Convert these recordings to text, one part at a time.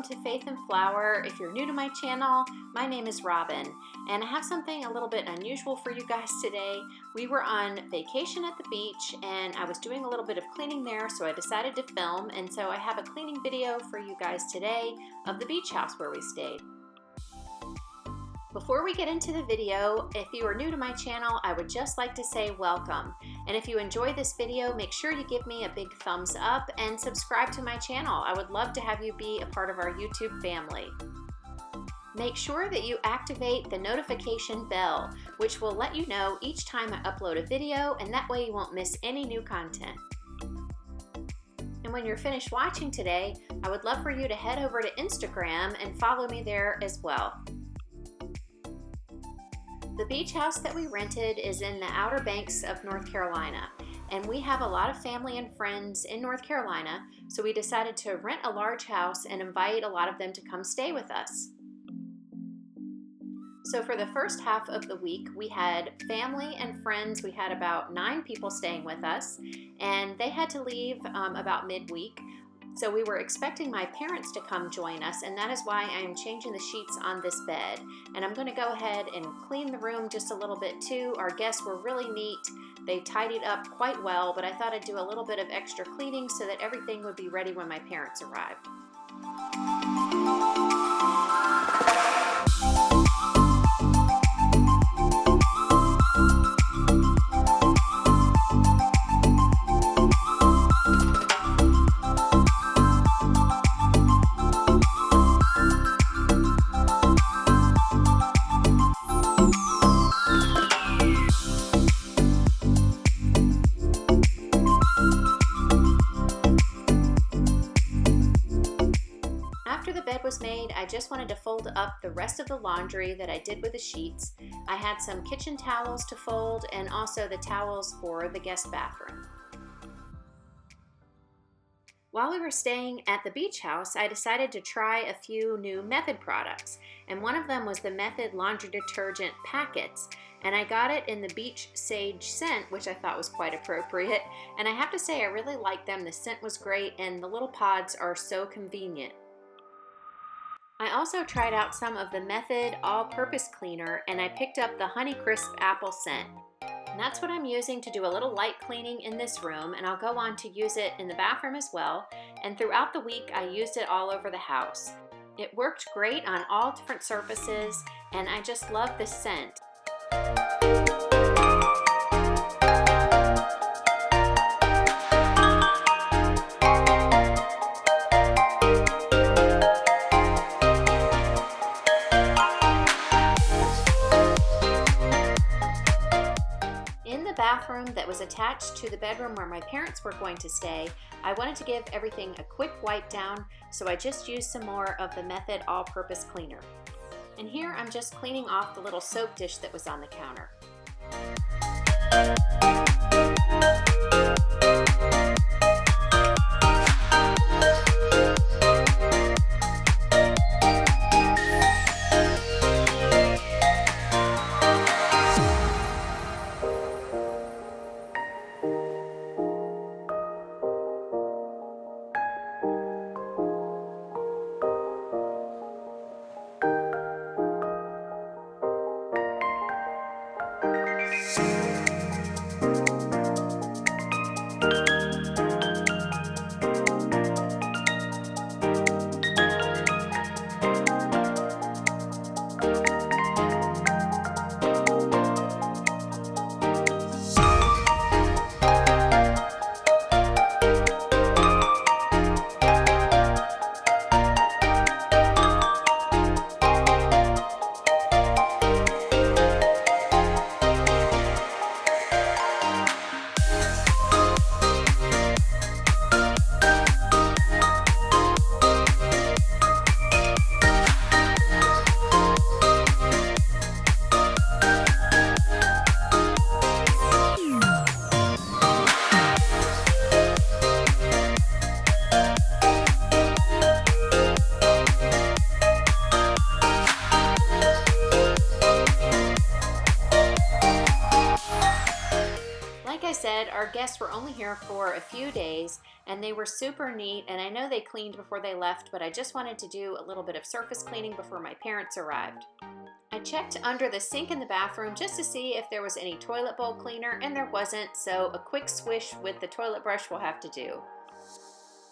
welcome to Faith and Flower. If you're new to my channel, my name is Robin, and I have something a little bit unusual for you guys today. We were on vacation at the beach, and I was doing a little bit of cleaning there, so I decided to film, and so I have a cleaning video for you guys today of the beach house where we stayed. Before we get into the video, if you are new to my channel, I would just like to say welcome. And if you enjoy this video, make sure you give me a big thumbs up and subscribe to my channel. I would love to have you be a part of our YouTube family. Make sure that you activate the notification bell, which will let you know each time I upload a video, and that way you won't miss any new content. And when you're finished watching today, I would love for you to head over to Instagram and follow me there as well. The beach house that we rented is in the Outer Banks of North Carolina, and we have a lot of family and friends in North Carolina, so we decided to rent a large house and invite a lot of them to come stay with us. So for the first half of the week, we had family and friends. We had about 9 people staying with us, and they had to leave about midweek. So we were expecting my parents to come join us, and that is why I am changing the sheets on this bed. And I'm going to go ahead and clean the room just a little bit too. Our guests were really neat. They tidied up quite well, but I thought I'd do a little bit of extra cleaning so that everything would be ready when my parents arrived. After the bed was made, I just wanted to fold up the rest of the laundry that I did with the sheets. I had some kitchen towels to fold and also the towels for the guest bathroom. While we were staying at the beach house, I decided to try a few new Method products, and one of them was the Method laundry detergent packets, and I got it in the beach sage scent, which I thought was quite appropriate, and I have to say I really liked them. The scent was great, and the little pods are so convenient. I also tried out some of the Method all-purpose cleaner, and I picked up the Honeycrisp apple scent. And that's what I'm using to do a little light cleaning in this room, and I'll go on to use it in the bathroom as well. And throughout the week, I used it all over the house. It worked great on all different surfaces, and I just love the scent. Bathroom that was attached to the bedroom where my parents were going to stay, I wanted to give everything a quick wipe down, so I just used some more of the Method all-purpose cleaner. And here I'm just cleaning off the little soap dish that was on the counter. said, our guests were only here for a few days and they were super neat, and I know they cleaned before they left, but I just wanted to do a little bit of surface cleaning before my parents arrived. I checked under the sink in the bathroom just to see if there was any toilet bowl cleaner, and there wasn't, so a quick swish with the toilet brush will have to do.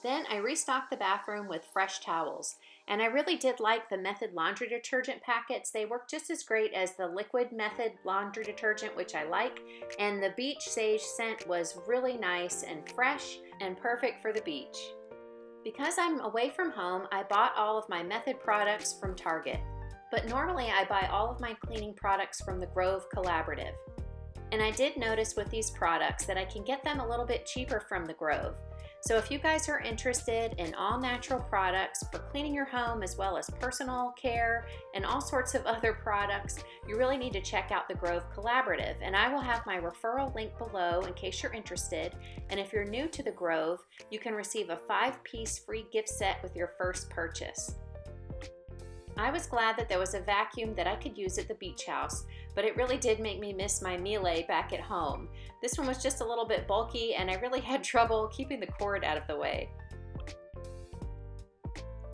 Then I restocked the bathroom with fresh towels, and I really did like the Method laundry detergent packets. They work just as great as the liquid Method laundry detergent, which I like, and the beach sage scent was really nice and fresh and perfect for the beach. Because I'm away from home, I bought all of my Method products from Target, but normally I buy all of my cleaning products from the Grove Collaborative. And I did notice with these products that I can get them a little bit cheaper from the Grove. So if you guys are interested in all natural products for cleaning your home as well as personal care and all sorts of other products, you really need to check out the Grove Collaborative. And I will have my referral link below in case you're interested. And if you're new to the Grove, you can receive a 5-piece free gift set with your first purchase. I was glad that there was a vacuum that I could use at the beach house, but it really did make me miss my Miele back at home. This one was just a little bit bulky and I really had trouble keeping the cord out of the way.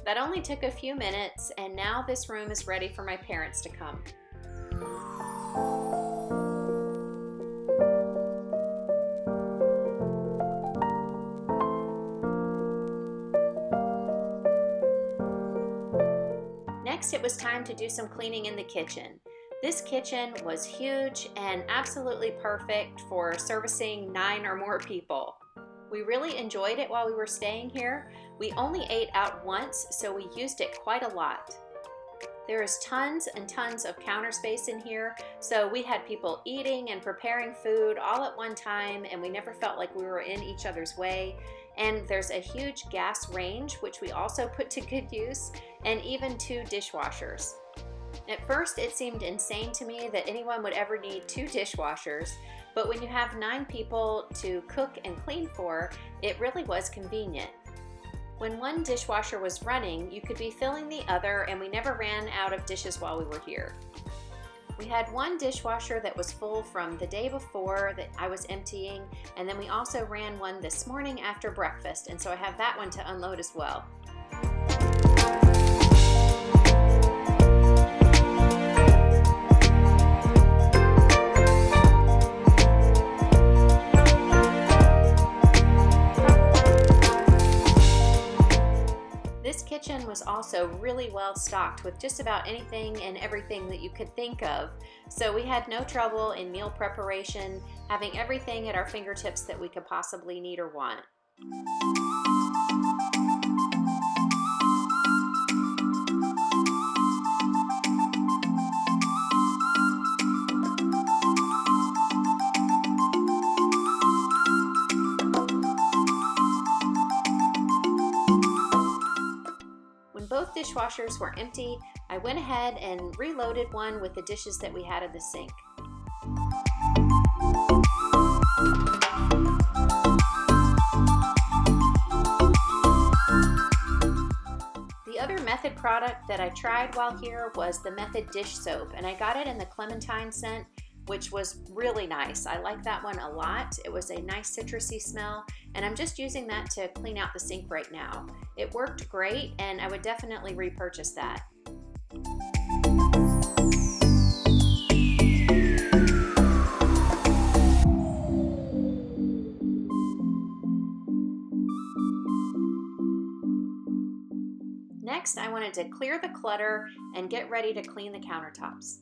That only took a few minutes, and now this room is ready for my parents to come. Next, it was time to do some cleaning in the kitchen. This kitchen was huge and absolutely perfect for servicing 9 or more people. We really enjoyed it while we were staying here. We only ate out once, so we used it quite a lot. There is tons and tons of counter space in here, so we had people eating and preparing food all at one time, and we never felt like we were in each other's way. And there's a huge gas range, which we also put to good use, and even 2 dishwashers. At first, it seemed insane to me that anyone would ever need 2 dishwashers, but when you have 9 people to cook and clean for, it really was convenient. When one dishwasher was running, you could be filling the other, and we never ran out of dishes while we were here. We had one dishwasher that was full from the day before that I was emptying, and then we also ran one this morning after breakfast, and so I have that one to unload as well. This kitchen was also really well stocked with just about anything and everything that you could think of. So we had no trouble in meal preparation, having everything at our fingertips that we could possibly need or want. Both dishwashers were empty. I went ahead and reloaded one with the dishes that we had in the sink. The other Method product that I tried while here was the Method dish soap, and I got it in the clementine scent, which was really nice. I like that one a lot. It was a nice citrusy smell, and I'm just using that to clean out the sink right now. It worked great, and I would definitely repurchase that. Next, I wanted to clear the clutter and get ready to clean the countertops.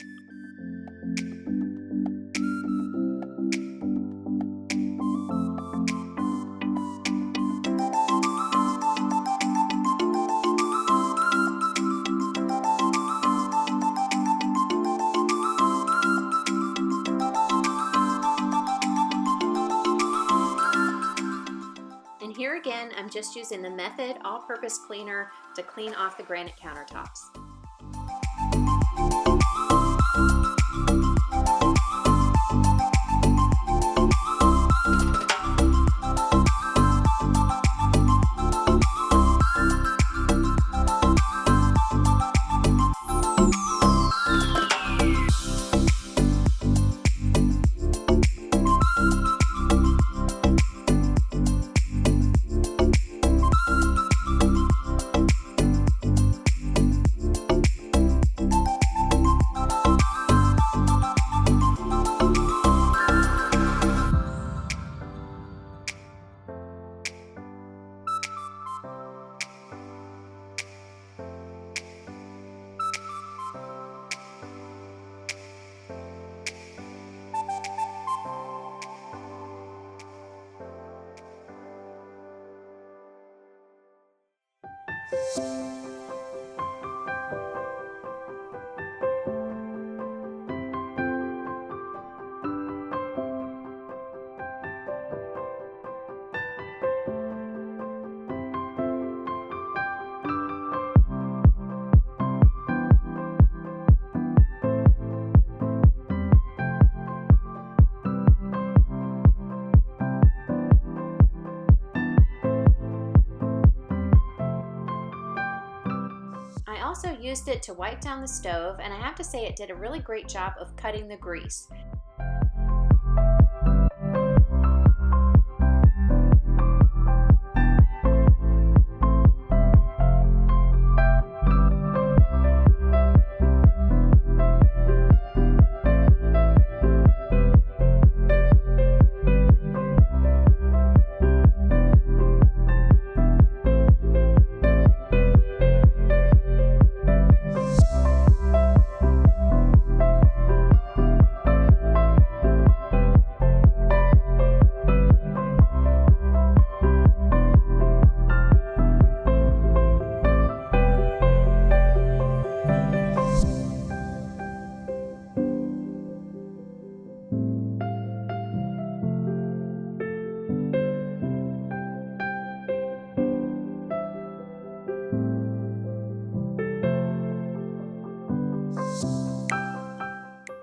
Here again, I'm just using the Method all-purpose cleaner to clean off the granite countertops. I also used it to wipe down the stove, and I have to say it did a really great job of cutting the grease.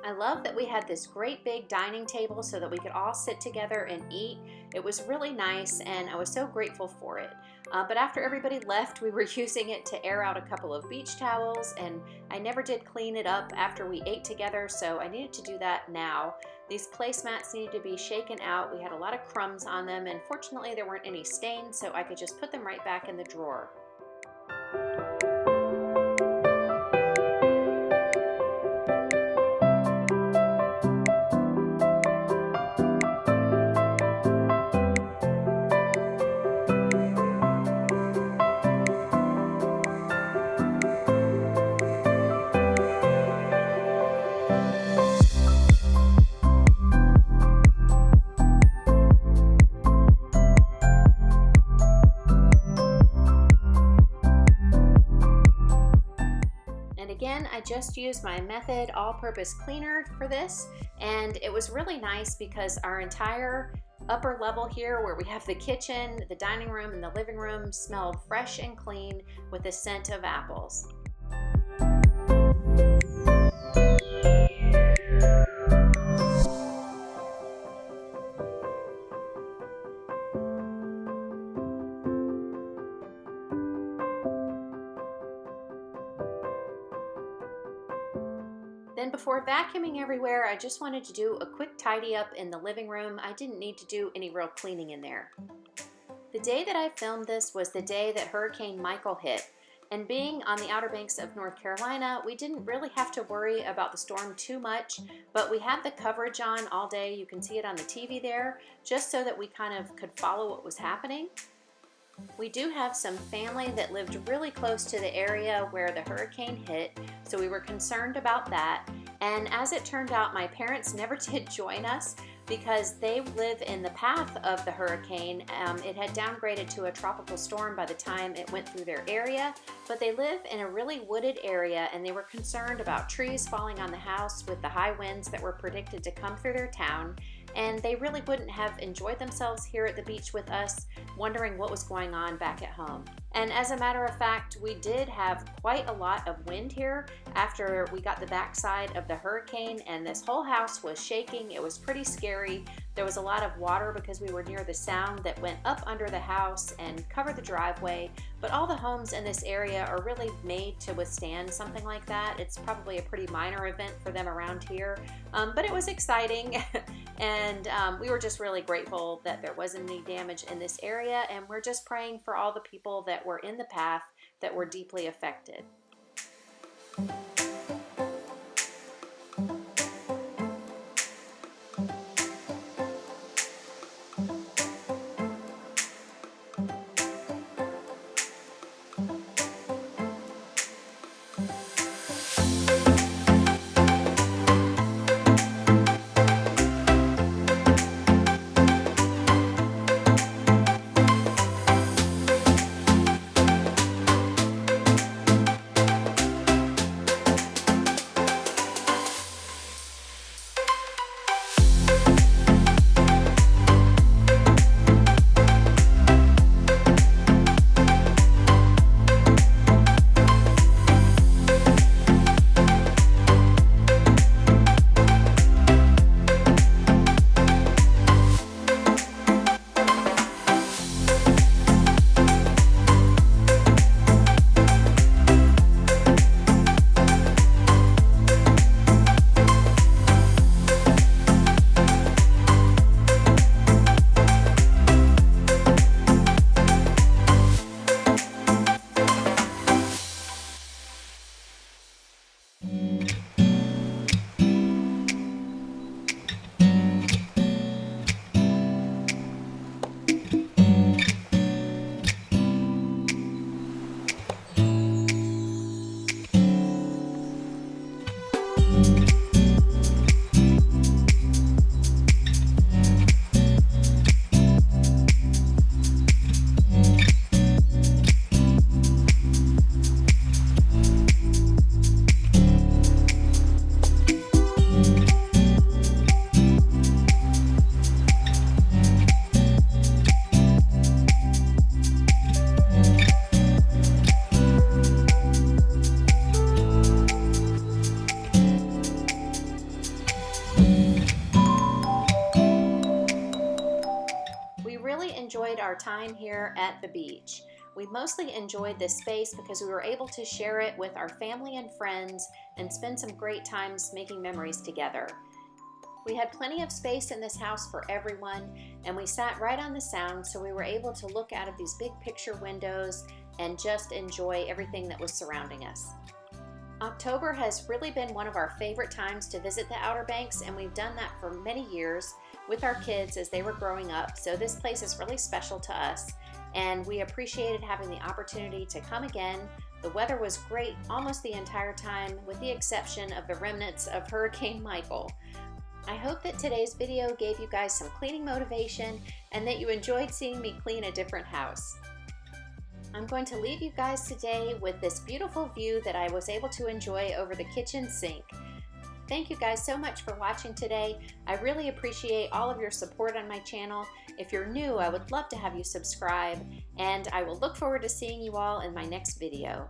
I love that we had this great big dining table so that we could all sit together and eat. It was really nice, and I was so grateful for it. But after everybody left, we were using it to air out a couple of beach towels, and I never did clean it up after we ate together, so I needed to do that now. These placemats needed to be shaken out. We had a lot of crumbs on them, and fortunately there weren't any stains, so I could just put them right back in the drawer. Again, I just used my Method all-purpose cleaner for this, and it was really nice because our entire upper level here, where we have the kitchen, the dining room, and the living room, smelled fresh and clean with the scent of apples. Then before vacuuming everywhere, I just wanted to do a quick tidy up in the living room. I didn't need to do any real cleaning in there. The day that I filmed this was the day that Hurricane Michael hit. And being on the Outer Banks of North Carolina, we didn't really have to worry about the storm too much, but we had the coverage on all day. You can see it on the TV there, just so that we kind of could follow what was happening. We do have some family that lived really close to the area where the hurricane hit, so we were concerned about that. And as it turned out, my parents never did join us because they live in the path of the hurricane. It had downgraded to a tropical storm by the time it went through their area, but they live in a really wooded area, and they were concerned about trees falling on the house with the high winds that were predicted to come through their town. And they really wouldn't have enjoyed themselves here at the beach with us, wondering what was going on back at home. And as a matter of fact, we did have quite a lot of wind here after we got the backside of the hurricane, and this whole house was shaking. It was pretty scary. There was a lot of water because we were near the sound that went up under the house and covered the driveway. But all the homes in this area are really made to withstand something like that. It's probably a pretty minor event for them around here, but it was exciting. And we were just really grateful that there wasn't any damage in this area, and we're just praying for all the people that were in the path that were deeply affected. really enjoyed our time here at the beach. We mostly enjoyed this space because we were able to share it with our family and friends and spend some great times making memories together. We had plenty of space in this house for everyone, and we sat right on the sound, so we were able to look out of these big picture windows and just enjoy everything that was surrounding us. October has really been one of our favorite times to visit the Outer Banks, and we've done that for many years with our kids as they were growing up, so this place is really special to us, and we appreciated having the opportunity to come again. The weather was great almost the entire time, with the exception of the remnants of Hurricane Michael. I hope that today's video gave you guys some cleaning motivation and that you enjoyed seeing me clean a different house. I'm going to leave you guys today with this beautiful view that I was able to enjoy over the kitchen sink. Thank you guys so much for watching today. I really appreciate all of your support on my channel. If you're new, I would love to have you subscribe, and I will look forward to seeing you all in my next video.